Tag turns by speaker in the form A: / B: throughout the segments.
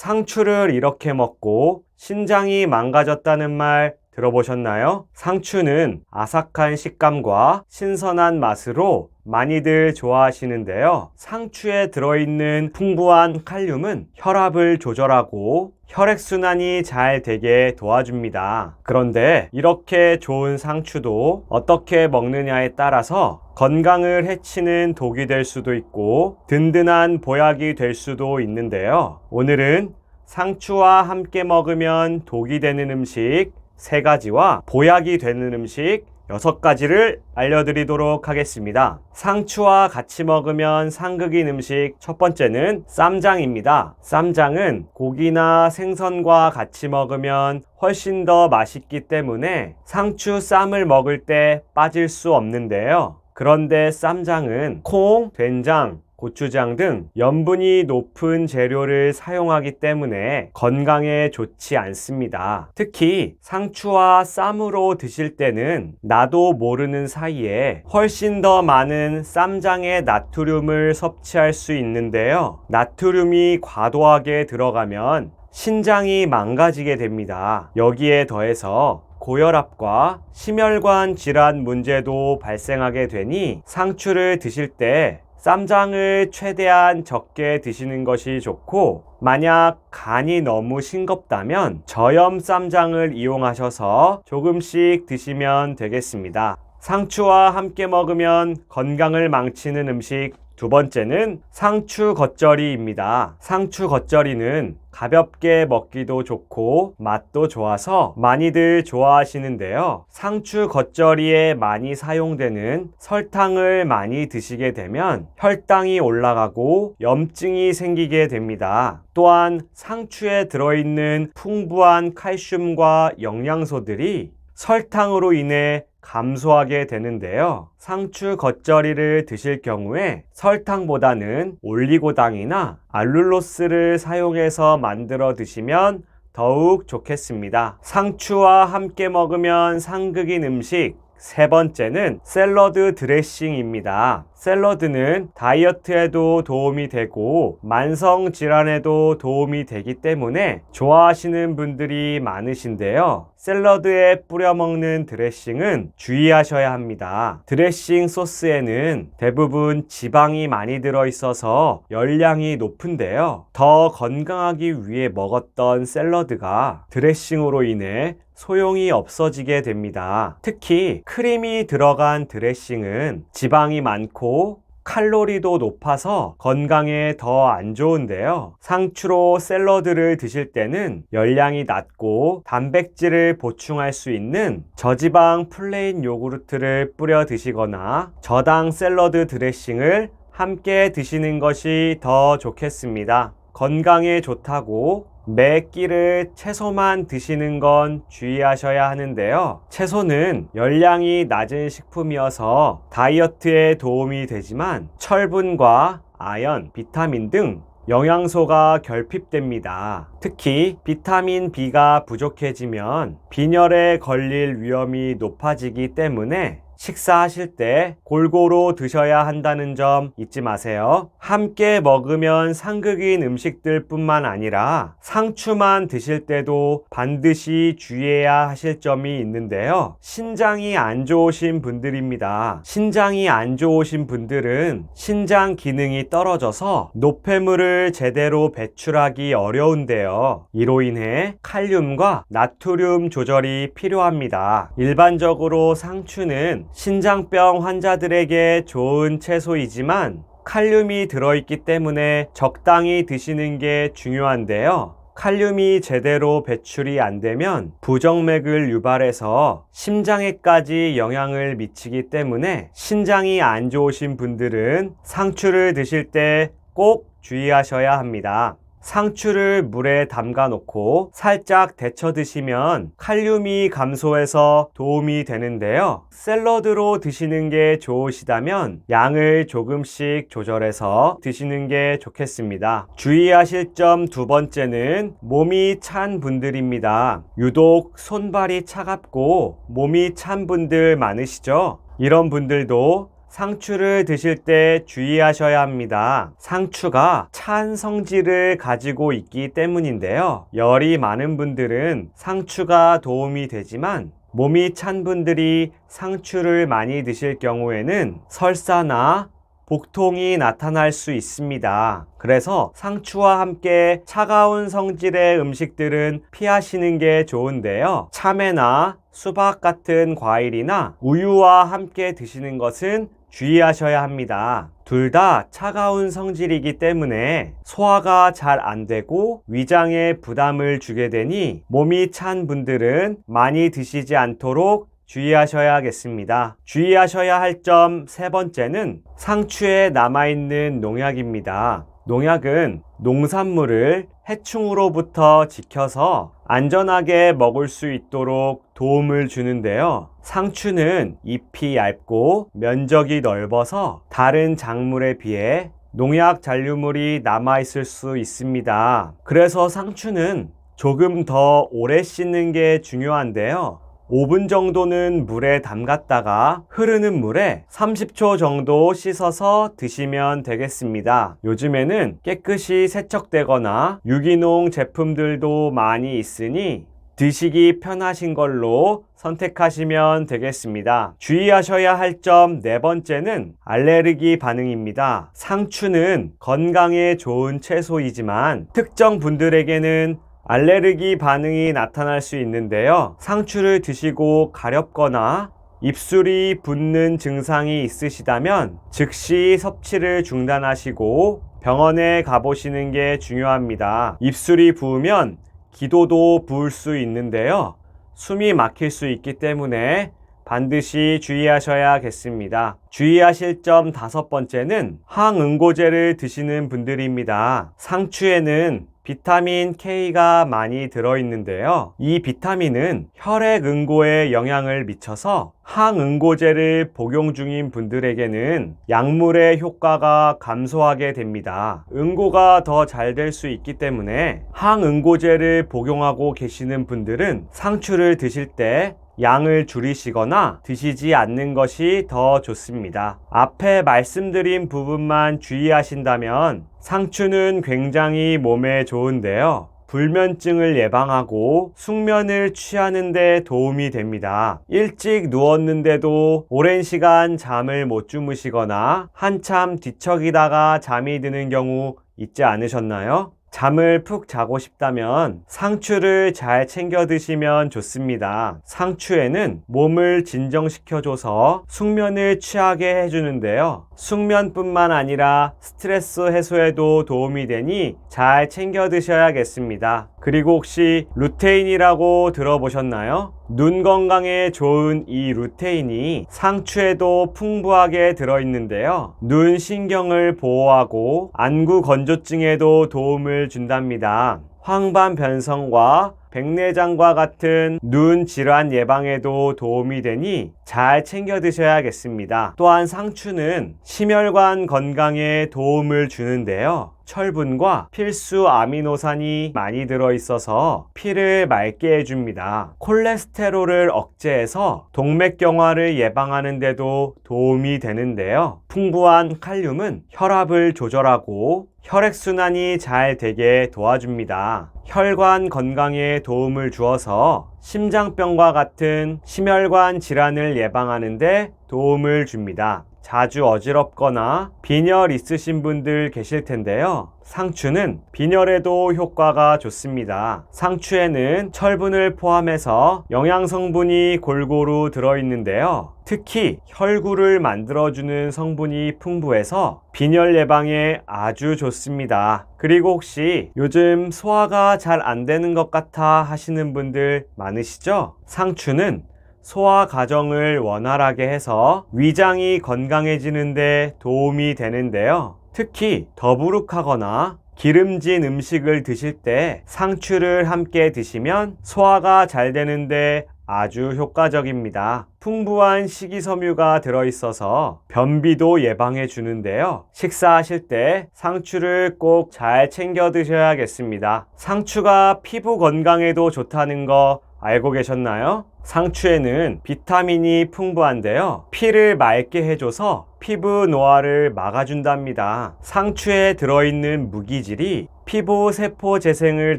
A: 상추를 이렇게 먹고 신장이 망가졌다는 말 들어보셨나요? 상추는 아삭한 식감과 신선한 맛으로 많이들 좋아하시는데요. 상추에 들어있는 풍부한 칼륨은 혈압을 조절하고 혈액순환이 잘 되게 도와줍니다. 그런데 이렇게 좋은 상추도 어떻게 먹느냐에 따라서 건강을 해치는 독이 될 수도 있고 든든한 보약이 될 수도 있는데요. 오늘은 상추와 함께 먹으면 독이 되는 음식 3가지와 보약이 되는 음식 6가지를 알려드리도록 하겠습니다. 상추와 같이 먹으면 상극인 음식 첫 번째는 쌈장입니다. 쌈장은 고기나 생선과 같이 먹으면 훨씬 더 맛있기 때문에 상추 쌈을 먹을 때 빠질 수 없는데요. 그런데 쌈장은 콩, 된장, 고추장 등 염분이 높은 재료를 사용하기 때문에 건강에 좋지 않습니다. 특히 상추와 쌈으로 드실 때는 나도 모르는 사이에 훨씬 더 많은 쌈장의 나트륨을 섭취할 수 있는데요. 나트륨이 과도하게 들어가면 신장이 망가지게 됩니다. 여기에 더해서 고혈압과 심혈관 질환 문제도 발생하게 되니 상추를 드실 때 쌈장을 최대한 적게 드시는 것이 좋고, 만약 간이 너무 싱겁다면 저염 쌈장을 이용하셔서 조금씩 드시면 되겠습니다. 상추와 함께 먹으면 건강을 망치는 음식 두 번째는 상추 겉절이입니다. 상추 겉절이는 가볍게 먹기도 좋고 맛도 좋아서 많이들 좋아하시는데요. 상추 겉절이에 많이 사용되는 설탕을 많이 드시게 되면 혈당이 올라가고 염증이 생기게 됩니다. 또한 상추에 들어있는 풍부한 칼슘과 영양소들이 설탕으로 인해 감소하게 되는데요. 상추 겉절이를 드실 경우에 설탕보다는 올리고당이나 알룰로스를 사용해서 만들어 드시면 더욱 좋겠습니다. 상추와 함께 먹으면 상극인 음식 세 번째는 샐러드 드레싱입니다. 샐러드는 다이어트에도 도움이 되고 만성 질환에도 도움이 되기 때문에 좋아하시는 분들이 많으신데요. 샐러드에 뿌려 먹는 드레싱은 주의하셔야 합니다. 드레싱 소스에는 대부분 지방이 많이 들어 있어서 열량이 높은데요. 더 건강하기 위해 먹었던 샐러드가 드레싱으로 인해 소용이 없어지게 됩니다. 특히 크림이 들어간 드레싱은 지방이 많고 칼로리도 높아서 건강에 더 안 좋은데요. 상추로 샐러드를 드실 때는 열량이 낮고 단백질을 보충할 수 있는 저지방 플레인 요구르트를 뿌려 드시거나 저당 샐러드 드레싱을 함께 드시는 것이 더 좋겠습니다. 건강에 좋다고 매 끼를 채소만 드시는 건 주의하셔야 하는데요. 채소는 열량이 낮은 식품이어서 다이어트에 도움이 되지만 철분과 아연, 비타민 등 영양소가 결핍됩니다. 특히 비타민 B가 부족해지면 빈혈에 걸릴 위험이 높아지기 때문에 식사하실 때 골고루 드셔야 한다는 점 잊지 마세요. 함께 먹으면 상극인 음식들 뿐만 아니라 상추만 드실 때도 반드시 주의해야 하실 점이 있는데요. 신장이 안 좋으신 분들입니다. 신장이 안 좋으신 분들은 신장 기능이 떨어져서 노폐물을 제대로 배출하기 어려운데요. 이로 인해 칼륨과 나트륨 조절이 필요합니다. 일반적으로 상추는 신장병 환자들에게 좋은 채소이지만 칼륨이 들어있기 때문에 적당히 드시는 게 중요한데요. 칼륨이 제대로 배출이 안 되면 부정맥을 유발해서 심장에까지 영향을 미치기 때문에 신장이 안 좋으신 분들은 상추를 드실 때 꼭 주의하셔야 합니다. 상추를 물에 담가 놓고 살짝 데쳐 드시면 칼륨이 감소해서 도움이 되는데요. 샐러드로 드시는 게 좋으시다면 양을 조금씩 조절해서 드시는 게 좋겠습니다. 주의하실 점 두 번째는 몸이 찬 분들입니다. 유독 손발이 차갑고 몸이 찬 분들 많으시죠? 이런 분들도 상추를 드실 때 주의하셔야 합니다. 상추가 찬 성질을 가지고 있기 때문인데요. 열이 많은 분들은 상추가 도움이 되지만 몸이 찬 분들이 상추를 많이 드실 경우에는 설사나 복통이 나타날 수 있습니다. 그래서 상추와 함께 차가운 성질의 음식들은 피하시는 게 좋은데요. 참외나 수박 같은 과일이나 우유와 함께 드시는 것은 주의하셔야 합니다. 둘 다 차가운 성질이기 때문에 소화가 잘 안 되고 위장에 부담을 주게 되니 몸이 찬 분들은 많이 드시지 않도록 주의하셔야겠습니다. 주의하셔야 할 점 세 번째는 상추에 남아있는 농약입니다. 농약은 농산물을 해충으로부터 지켜서 안전하게 먹을 수 있도록 도움을 주는데요. 상추는 잎이 얇고 면적이 넓어서 다른 작물에 비해 농약 잔류물이 남아있을 수 있습니다. 그래서 상추는 조금 더 오래 씻는 게 중요한데요. 5분 정도는 물에 담갔다가 흐르는 물에 30초 정도 씻어서 드시면 되겠습니다. 요즘에는 깨끗이 세척되거나 유기농 제품들도 많이 있으니 드시기 편하신 걸로 선택하시면 되겠습니다. 주의하셔야 할 점 네 번째는 알레르기 반응입니다. 상추는 건강에 좋은 채소이지만 특정 분들에게는 알레르기 반응이 나타날 수 있는데요. 상추를 드시고 가렵거나 입술이 붓는 증상이 있으시다면 즉시 섭취를 중단하시고 병원에 가보시는 게 중요합니다. 입술이 부으면 기도도 부을 수 있는데요. 숨이 막힐 수 있기 때문에 반드시 주의하셔야겠습니다. 주의하실 점 다섯 번째는 항응고제를 드시는 분들입니다. 상추에는 비타민 K가 많이 들어있는데요. 이 비타민은 혈액 응고에 영향을 미쳐서 항응고제를 복용 중인 분들에게는 약물의 효과가 감소하게 됩니다. 응고가 더 잘 될 수 있기 때문에 항응고제를 복용하고 계시는 분들은 상추를 드실 때 양을 줄이시거나 드시지 않는 것이 더 좋습니다. 앞에 말씀드린 부분만 주의하신다면 상추는 굉장히 몸에 좋은데요. 불면증을 예방하고 숙면을 취하는 데 도움이 됩니다. 일찍 누웠는데도 오랜 시간 잠을 못 주무시거나 한참 뒤척이다가 잠이 드는 경우 있지 않으셨나요? 잠을 푹 자고 싶다면 상추를 잘 챙겨 드시면 좋습니다. 상추에는 몸을 진정시켜줘서 숙면을 취하게 해주는데요. 숙면뿐만 아니라 스트레스 해소에도 도움이 되니 잘 챙겨 드셔야겠습니다. 그리고 혹시 루테인이라고 들어보셨나요? 눈 건강에 좋은 이 루테인이 상추에도 풍부하게 들어있는데요. 눈 신경을 보호하고 안구 건조증에도 도움을 준답니다. 황반 변성과 백내장과 같은 눈 질환 예방에도 도움이 되니 잘 챙겨 드셔야겠습니다. 또한 상추는 심혈관 건강에 도움을 주는데요. 철분과 필수 아미노산이 많이 들어있어서 피를 맑게 해줍니다. 콜레스테롤을 억제해서 동맥경화를 예방하는 데도 도움이 되는데요. 풍부한 칼륨은 혈압을 조절하고 혈액순환이 잘 되게 도와줍니다. 혈관 건강에 도움을 주어서 심장병과 같은 심혈관 질환을 예방하는 데 도움을 줍니다. 자주 어지럽거나 빈혈 있으신 분들 계실 텐데요. 상추는 빈혈에도 효과가 좋습니다. 상추에는 철분을 포함해서 영양성분이 골고루 들어있는데요. 특히 혈구를 만들어주는 성분이 풍부해서 빈혈 예방에 아주 좋습니다. 그리고 혹시 요즘 소화가 잘 안 되는 것 같아 하시는 분들 많으시죠? 상추는 소화 과정을 원활하게 해서 위장이 건강해지는데 도움이 되는데요. 특히 더부룩하거나 기름진 음식을 드실 때 상추를 함께 드시면 소화가 잘 되는데 아주 효과적입니다. 풍부한 식이섬유가 들어있어서 변비도 예방해 주는데요. 식사하실 때 상추를 꼭 잘 챙겨 드셔야겠습니다. 상추가 피부 건강에도 좋다는 거 알고 계셨나요? 상추에는 비타민이 풍부한데요. 피를 맑게 해줘서 피부 노화를 막아준답니다. 상추에 들어있는 무기질이 피부 세포 재생을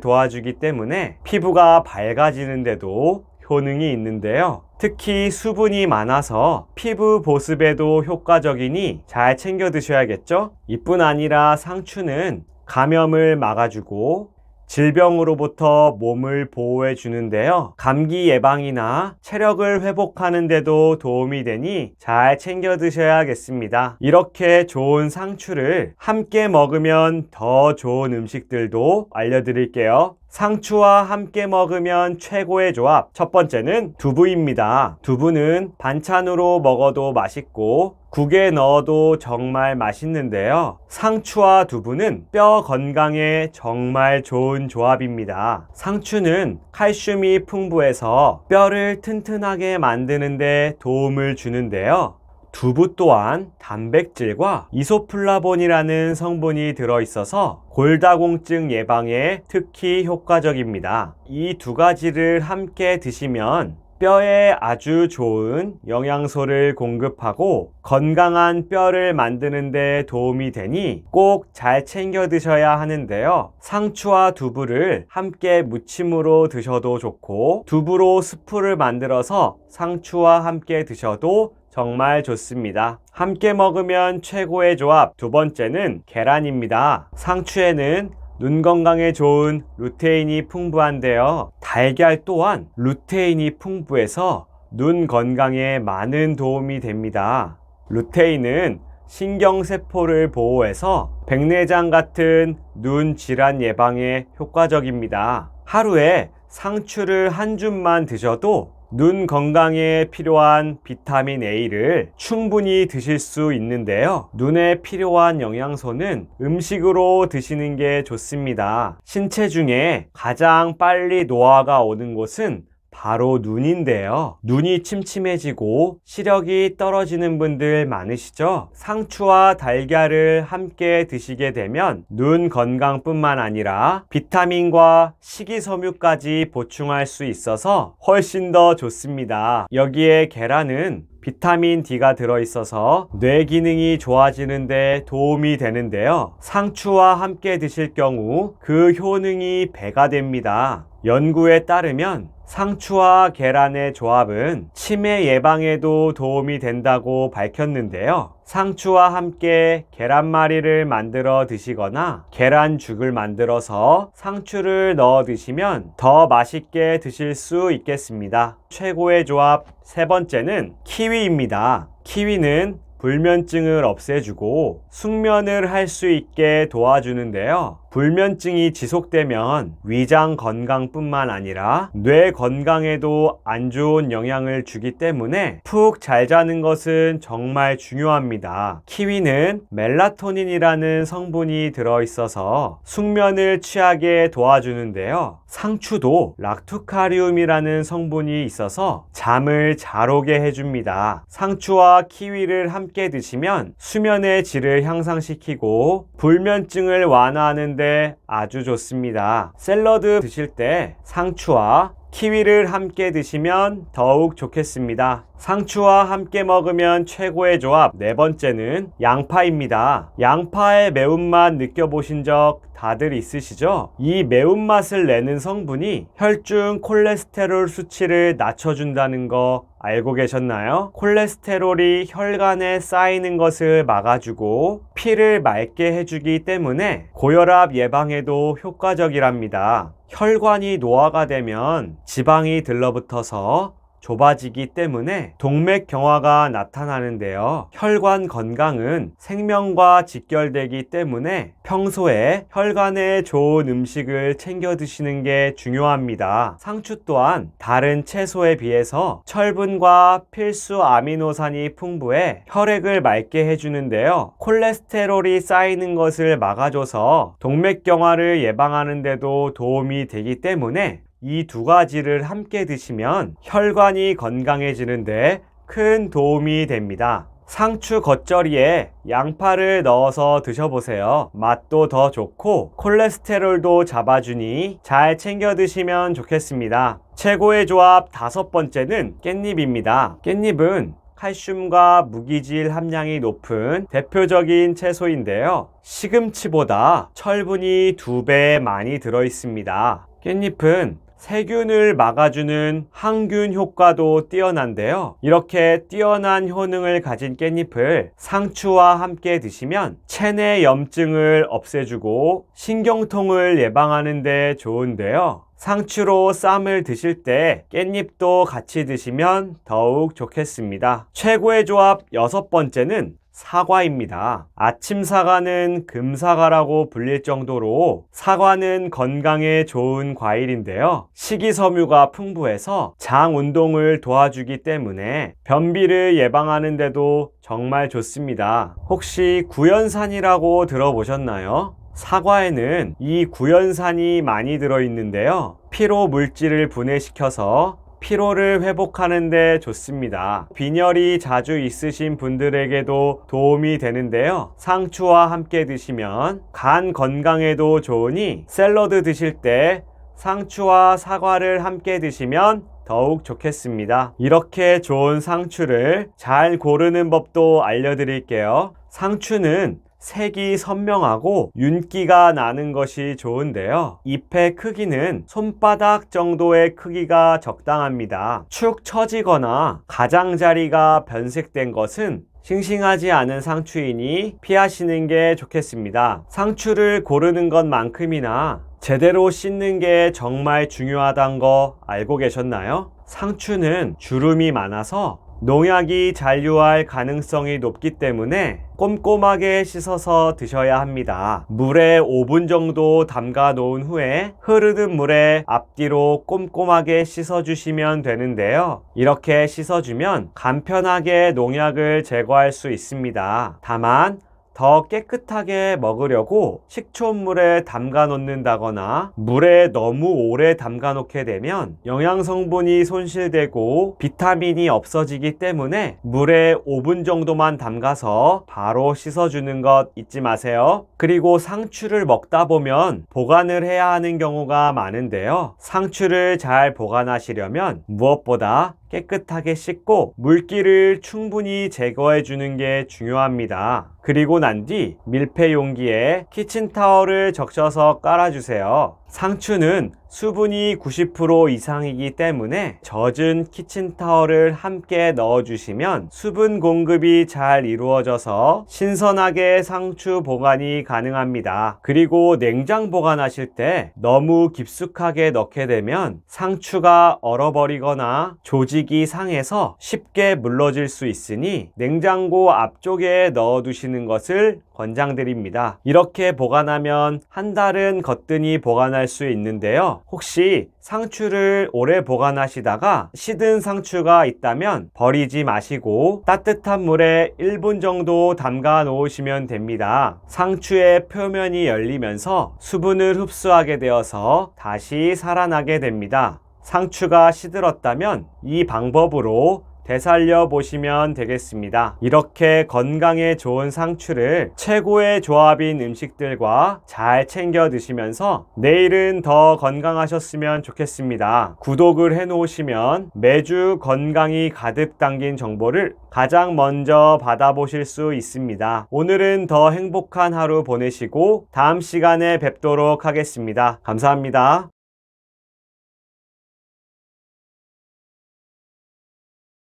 A: 도와주기 때문에 피부가 밝아지는데도 효능이 있는데요. 특히 수분이 많아서 피부 보습에도 효과적이니 잘 챙겨 드셔야겠죠? 이뿐 아니라 상추는 감염을 막아주고 질병으로부터 몸을 보호해 주는데요. 감기 예방이나 체력을 회복하는 데도 도움이 되니 잘 챙겨 드셔야겠습니다. 이렇게 좋은 상추를 함께 먹으면 더 좋은 음식들도 알려드릴게요. 상추와 함께 먹으면 최고의 조합. 첫 번째는 두부입니다. 두부는 반찬으로 먹어도 맛있고 국에 넣어도 정말 맛있는데요. 상추와 두부는 뼈 건강에 정말 좋은 조합입니다. 상추는 칼슘이 풍부해서 뼈를 튼튼하게 만드는 데 도움을 주는데요. 두부 또한 단백질과 이소플라본이라는 성분이 들어있어서 골다공증 예방에 특히 효과적입니다. 이 두 가지를 함께 드시면 뼈에 아주 좋은 영양소를 공급하고 건강한 뼈를 만드는 데 도움이 되니 꼭 잘 챙겨 드셔야 하는데요. 상추와 두부를 함께 무침으로 드셔도 좋고 두부로 스프를 만들어서 상추와 함께 드셔도 정말 좋습니다. 함께 먹으면 최고의 조합. 두 번째는 계란입니다. 상추에는 눈 건강에 좋은 루테인이 풍부한데요. 달걀 또한 루테인이 풍부해서 눈 건강에 많은 도움이 됩니다. 루테인은 신경세포를 보호해서 백내장 같은 눈 질환 예방에 효과적입니다. 하루에 상추를 한 줌만 드셔도 눈 건강에 필요한 비타민 A를 충분히 드실 수 있는데요. 눈에 필요한 영양소는 음식으로 드시는 게 좋습니다. 신체 중에 가장 빨리 노화가 오는 곳은 바로 눈인데요. 눈이 침침해지고 시력이 떨어지는 분들 많으시죠? 상추와 달걀을 함께 드시게 되면 눈 건강뿐만 아니라 비타민과 식이섬유까지 보충할 수 있어서 훨씬 더 좋습니다. 여기에 계란은 비타민 D가 들어있어서 뇌 기능이 좋아지는 데 도움이 되는데요. 상추와 함께 드실 경우 그 효능이 배가 됩니다. 연구에 따르면 상추와 계란의 조합은 치매 예방에도 도움이 된다고 밝혔는데요. 상추와 함께 계란말이를 만들어 드시거나 계란죽을 만들어서 상추를 넣어 드시면 더 맛있게 드실 수 있겠습니다. 최고의 조합 세 번째는 키위입니다. 키위는 불면증을 없애주고 숙면을 할 수 있게 도와주는데요. 불면증이 지속되면 위장 건강뿐만 아니라 뇌 건강에도 안 좋은 영향을 주기 때문에 푹 잘 자는 것은 정말 중요합니다. 키위는 멜라토닌이라는 성분이 들어있어서 숙면을 취하게 도와주는데요. 상추도 락투카리움이라는 성분이 있어서 잠을 잘 오게 해줍니다. 상추와 키위를 함께 드시면 수면의 질을 향상시키고 불면증을 완화하는 데 아주 좋습니다. 샐러드 드실 때 상추와 키위를 함께 드시면 더욱 좋겠습니다. 상추와 함께 먹으면 최고의 조합. 네 번째는 양파입니다. 양파의 매운맛 느껴보신 적 다들 있으시죠? 이 매운맛을 내는 성분이 혈중 콜레스테롤 수치를 낮춰준다는 거 알고 계셨나요? 콜레스테롤이 혈관에 쌓이는 것을 막아주고 피를 맑게 해주기 때문에 고혈압 예방에도 효과적이랍니다. 혈관이 노화가 되면 지방이 들러붙어서 좁아지기 때문에 동맥경화가 나타나는데요. 혈관 건강은 생명과 직결되기 때문에 평소에 혈관에 좋은 음식을 챙겨 드시는 게 중요합니다. 상추 또한 다른 채소에 비해서 철분과 필수 아미노산이 풍부해 혈액을 맑게 해주는데요. 콜레스테롤이 쌓이는 것을 막아줘서 동맥경화를 예방하는 데도 도움이 되기 때문에 이 두 가지를 함께 드시면 혈관이 건강해지는데 큰 도움이 됩니다. 상추 겉절이에 양파를 넣어서 드셔보세요. 맛도 더 좋고 콜레스테롤도 잡아주니 잘 챙겨 드시면 좋겠습니다. 최고의 조합 5번째는 깻잎입니다. 깻잎은 칼슘과 무기질 함량이 높은 대표적인 채소인데요. 시금치보다 철분이 2배 많이 들어있습니다. 깻잎은 세균을 막아주는 항균 효과도 뛰어난데요. 이렇게 뛰어난 효능을 가진 깻잎을 상추와 함께 드시면 체내 염증을 없애주고 신경통을 예방하는 데 좋은데요. 상추로 쌈을 드실 때 깻잎도 같이 드시면 더욱 좋겠습니다. 최고의 조합 6번째는 사과입니다. 아침 사과는 금사과라고 불릴 정도로 사과는 건강에 좋은 과일인데요. 식이섬유가 풍부해서 장 운동을 도와주기 때문에 변비를 예방하는 데도 정말 좋습니다. 혹시 구연산이라고 들어보셨나요? 사과에는 이 구연산이 많이 들어있는데요. 피로 물질을 분해시켜서 피로를 회복하는 데 좋습니다. 빈혈이 자주 있으신 분들에게도 도움이 되는데요. 상추와 함께 드시면 간 건강에도 좋으니 샐러드 드실 때 상추와 사과를 함께 드시면 더욱 좋겠습니다. 이렇게 좋은 상추를 잘 고르는 법도 알려드릴게요. 상추는 색이 선명하고 윤기가 나는 것이 좋은데요. 잎의 크기는 손바닥 정도의 크기가 적당합니다. 축 처지거나 가장자리가 변색된 것은 싱싱하지 않은 상추이니 피하시는 게 좋겠습니다. 상추를 고르는 것만큼이나 제대로 씻는 게 정말 중요하다는 거 알고 계셨나요? 상추는 주름이 많아서 농약이 잔류할 가능성이 높기 때문에 꼼꼼하게 씻어서 드셔야 합니다. 물에 5분 정도 담가 놓은 후에 흐르는 물에 앞뒤로 꼼꼼하게 씻어주시면 되는데요. 이렇게 씻어주면 간편하게 농약을 제거할 수 있습니다. 다만 더 깨끗하게 먹으려고 식초물에 담가 놓는다거나 물에 너무 오래 담가 놓게 되면 영양성분이 손실되고 비타민이 없어지기 때문에 물에 5분 정도만 담가서 바로 씻어주는 것 잊지 마세요. 그리고 상추를 먹다 보면 보관을 해야 하는 경우가 많은데요. 상추를 잘 보관하시려면 무엇보다 깨끗하게 씻고 물기를 충분히 제거해 주는 게 중요합니다. 그리고 난 뒤 밀폐 용기에 키친타월을 적셔서 깔아주세요. 상추는 수분이 90% 이상이기 때문에 젖은 키친타월을 함께 넣어주시면 수분 공급이 잘 이루어져서 신선하게 상추 보관이 가능합니다. 그리고 냉장 보관하실 때 너무 깊숙하게 넣게 되면 상추가 얼어버리거나 조직이 상해서 쉽게 물러질 수 있으니 냉장고 앞쪽에 넣어두시는 것을 권장드립니다. 이렇게 보관하면 한 달은 거뜬히 보관할 수 있는데요. 혹시 상추를 오래 보관하시다가 시든 상추가 있다면 버리지 마시고 따뜻한 물에 1분 정도 담가 놓으시면 됩니다. 상추의 표면이 열리면서 수분을 흡수하게 되어서 다시 살아나게 됩니다. 상추가 시들었다면 이 방법으로 되살려 보시면 되겠습니다. 이렇게 건강에 좋은 상추를 최고의 조합인 음식들과 잘 챙겨 드시면서 내일은 더 건강하셨으면 좋겠습니다. 구독을 해 놓으시면 매주 건강이 가득 담긴 정보를 가장 먼저 받아보실 수 있습니다. 오늘은 더 행복한 하루 보내시고 다음 시간에 뵙도록 하겠습니다. 감사합니다.